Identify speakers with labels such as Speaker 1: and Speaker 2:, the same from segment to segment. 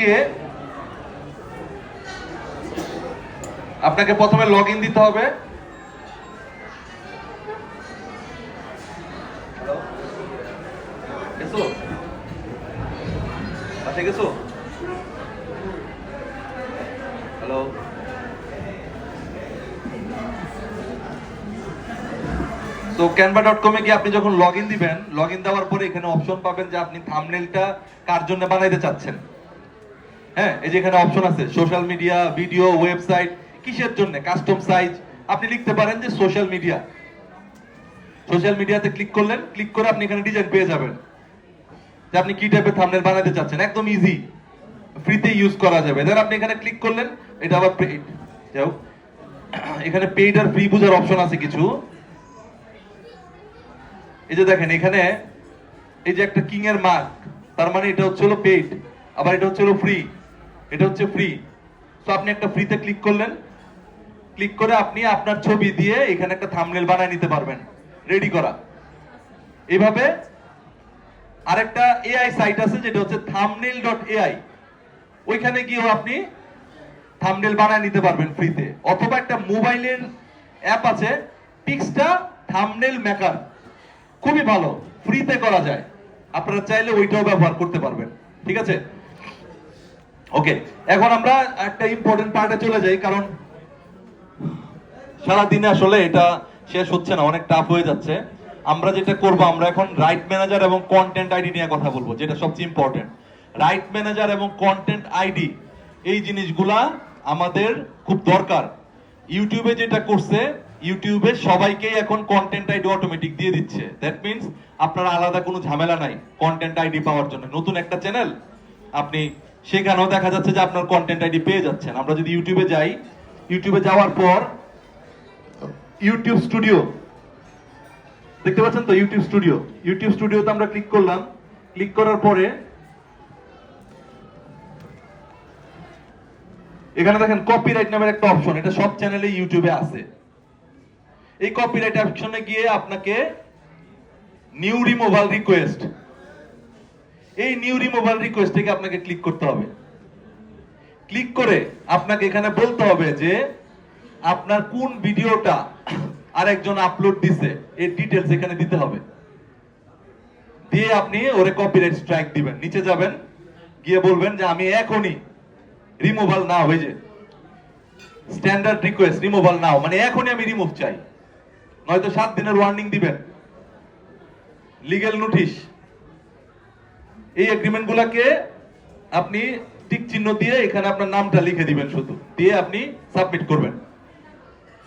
Speaker 1: গিয়ে আপনাকে প্রথমে লগ ইন দিতে হবে। গেছো বাসায় গেছো? হ্যালো, তো canva.com এ গিয়ে আপনি যখন লগ ইন দিবেন, লগ ইন দেওয়ার পরে এখানে অপশন পাবেন যে আপনি থাম্বনেলটা কার জন্য বানাইতে চাচ্ছেন। হ্যাঁ, এই যে এখানে অপশন আছে সোশ্যাল মিডিয়া, ভিডিও, ওয়েবসাইট, কিসের জন্য, কাস্টম সাইজ। আপনি লিখতে পারেন যে সোশ্যাল মিডিয়া। সোশ্যাল মিডিয়াতে ক্লিক করলেন, ক্লিক করে আপনি এখানে ডিজাইন পেয়ে যাবেন যে আপনি কি টাইপের থাম্বনেল বানাতে চাচ্ছেন। একদম ইজি, ফ্রিতে ইউজ করা যাবে। দেন আপনি এখানে ক্লিক করলেন, এটা আবার পেইড। যাও, এখানে পেইড আর ফ্রি বুঝার অপশন আছে কিছু। এই যে দেখেন এখানে এই যে একটা কিং এর মার্ক, তার মানে এটা হচ্ছে হলো পেইড, আবার এটা হচ্ছে হলো ফ্রি, এটা হচ্ছে ফ্রি। তো আপনি একটা ফ্রিতে ক্লিক করলেন, ক্লিক করে আপনি আপনার ছবি দিয়ে এখানে একটা থাম্বনেল বানায় নিতে পারবেন, রেডি করা। এইভাবে আরেকটা এআই সাইট আছে যেটা হচ্ছে thumbnail.ai, ওইখানে গিয়েও আপনি থাম্বনেল বানায় নিতে পারবেন ফ্রিতে। অথবা একটা মোবাইলের অ্যাপ আছে পিক্সটা থাম্বনেল মেকার, খুবই ভালো, ফ্রিতে করা যায়। আপনারা চাইলে ওইটাও ব্যবহার করতে পারবেন। ঠিক আছে, ওকে। এখন আমরা একটা ইম্পর্টেন্ট পার্টে চলে যাই, কারণ সারা দিনে আসলে এটা শেষ হচ্ছে না, অনেক টাফ হয়ে যাচ্ছে। আমরা যেটা করব, আমরা এখন রাইট ম্যানেজার এবং কন্টেন্ট আইডি নিয়ে কথা বলবো, যেটা সবচেয়ে ইম্পর্টেন্ট। রাইট ম্যানেজার এবং কন্টেন্ট আইডি, এই জিনিসগুলা আমাদের খুব দরকার। ইউটিউবে যেটা করছে, ইউটিউবে সবাইকেই এখন কন্টেন্ট আইডি অটোমেটিক দিয়ে দিচ্ছে। দ্যাট মিন্স আপনার আলাদা কোনো ঝামেলা নাই কন্টেন্ট আইডি পাওয়ার জন্য। নতুন একটা চ্যানেল আপনি, সেখানেও দেখা যাচ্ছে যে আপনার কন্টেন্ট আইডি পেয়ে যাচ্ছেন। আমরা যদি ইউটিউবে যাই, ইউটিউবে যাওয়ার পর ইউটিউব স্টুডিও দেখতে পাচ্ছেন তো, ইউটিউব স্টুডিও। ইউটিউব স্টুডিওতে আমরা ক্লিক করলাম, ক্লিক করার পরে এখানে দেখেন কপিরাইট নামের একটা অপশন, এটা সব চ্যানেলে ইউটিউবে আছে। এই কপিরাইট অপশনে গিয়ে আপনাকে নিউ রিমুভাল রিকোয়েস্ট, এই নিউ রিমুভাল রিকোয়েস্ট থেকে আপনাকে ক্লিক করতে হবে। ক্লিক করে আপনাকে এখানে বলতে হবে যে আপনার কোন ভিডিওটা আরেকজন আপলোড দিছে, এর ডিটেইলস এখানে দিতে হবে। দিয়ে আপনি ওরে কপিরাইট স্ট্রাইক দিবেন। নিচে যাবেন, গিয়ে বলবেন যে আমি এখনই রিমুভাল না হয়ে যে স্ট্যান্ডার্ড রিকোয়েস্ট রিমুভাল নাও, মানে এখনই আমি রিমুভ চাই। নয়তো 7 দিনের ওয়ার্নিং দিবেন, লিগ্যাল নোটিশ। এই এগ্রিমেন্ট গুলাকে আপনি টিক চিহ্ন দিয়ে এখানে আপনার নামটা লিখে দিবেন, শুধু দিয়ে আপনি সাবমিট করবেন।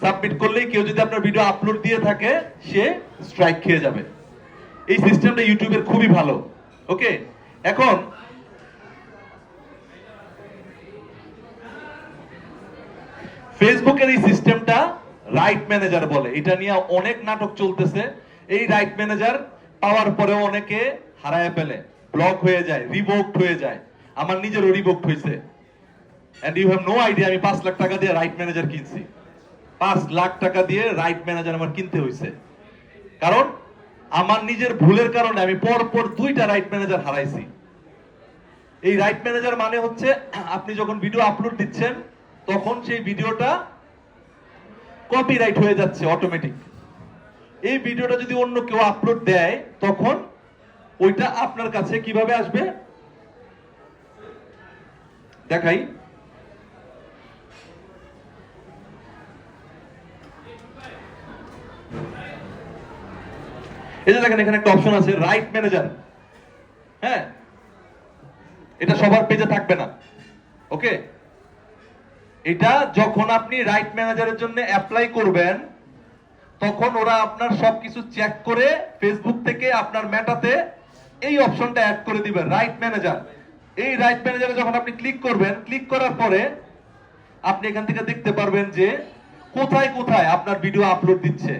Speaker 1: সাবমিট করলেই কেউ যদি আপনার ভিডিও আপলোড দিয়ে থাকে, সে স্ট্রাইক খেয়ে যাবে। এই সিস্টেমটা ইউটিউবের খুবই ভালো। ওকে, এখন ফেসবুকের এই সিস্টেমটা রাইট ম্যানেজার বলে। এটা নিয়ে অনেক নাটক চলতেছে। এই রাইট ম্যানেজার পাওয়ার পরেও অনেকে হারায় ফেলে, ব্লক হয়ে যায়, রিভোকড হয়ে যায়। আমার নিজেরও রিভোকড হয়েছে। And you have no idea, আমি 5 লাখ টাকা দিয়ে রাইট ম্যানেজার কিনছি। 5 লাখ টাকা দিয়ে রাইট ম্যানেজার আমার কিনতে হয়েছে, কারণ আমার নিজের ভুলের কারণে আমি পরপর 2টা রাইট ম্যানেজার হারাইছি। এই রাইট ম্যানেজার মানে হচ্ছে আপনি যখন ভিডিও আপলোড দিচ্ছেন, তখন সেই ভিডিওটা কপিরাইট হয়ে যাচ্ছে অটোমেটিক। এই ভিডিওটা যদি অন্য কেউ আপলোড দেয়, তখন ওইটা আপনার কাছে কিভাবে আসবে দেখাই। এই যে দেখেন এখানে একটা অপশন আছে রাইট ম্যানেজার। হ্যাঁ, এটা সবার পেজে থাকবে না। ওকে, এটা যখন আপনি রাইট ম্যানেজারের জন্য অ্যাপ্লাই করবেন, তখন ওরা আপনার সবকিছু চেক করে ফেসবুক থেকে আপনার মেটাতে এই অপশনটা অ্যাড করে দিবেন, রাইট ম্যানেজার। এই রাইট ম্যানেজারে যখন আপনি ক্লিক করবেন, ক্লিক করার পরে আপনি এখান থেকে দেখতে পারবেন যে কোথায় কোথায় আপনার ভিডিও আপলোড দিচ্ছে।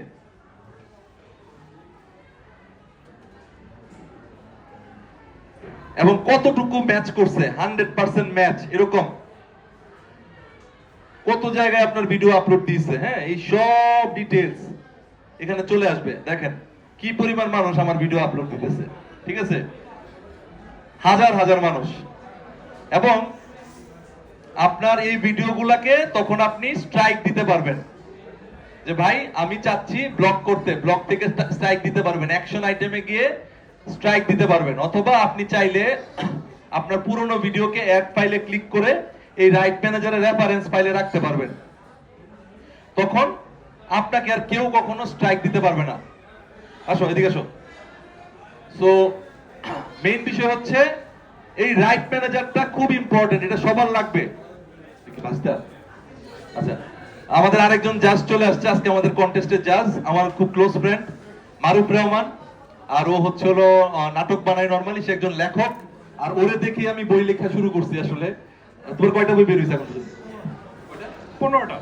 Speaker 1: এবং কতটুকু ম্যাচ করছে, 100% ম্যাচ, এরকম কত জায়গায় আপনার ভিডিও আপলোড দিয়েছে। হ্যাঁ, এই সব ডিটেইলস এখানে চলে আসবে। দেখেন কি পরিমাণ মানুষ আমার ভিডিও আপলোড দিতেছে। ঠিক আছে, হাজার হাজার মানুষ। এবং আপনার এই ভিডিওগুলোকে তখন আপনি স্ট্রাইক দিতে পারবেন, যে ভাই আমি চাচ্ছি ব্লক করতে, ব্লক থেকে স্ট্রাইক দিতে পারবেন, অ্যাকশন আইটেমে গিয়ে স্ট্রাইক দিতে পারবেন। অথবা আপনি চাইলে আপনার পুরনো ভিডিওকে অ্যাড ফাইলে ক্লিক করে এই রাইট ম্যানেজারের রেফারেন্স ফাইলে রাখতে পারবেন। তখন আপনাকে আর কেউ কখনো স্ট্রাইক দিতে পারবে না। আসো এদিকে আসো। সো মেইন বিষয় হচ্ছে এই রাইট ম্যানেজারটা খুব ইম্পর্টেন্ট, এটা সবার লাগবে। আচ্ছা, আমাদের আরেকজন জাজ চলে আসছে আজকে আমাদের কন্টেস্টের জাজ, আমার খুব ক্লোজ ফ্রেন্ড মারুফ রহমান। আর ও হচ্ছে হলো নাটক বানায় নরমালি, সে একজন লেখক। আর ওরে দেখি আমি বই লেখা শুরু করছি। আসলে তোমার কয়টা বই বের হয়েছে এখন?
Speaker 2: 15টা।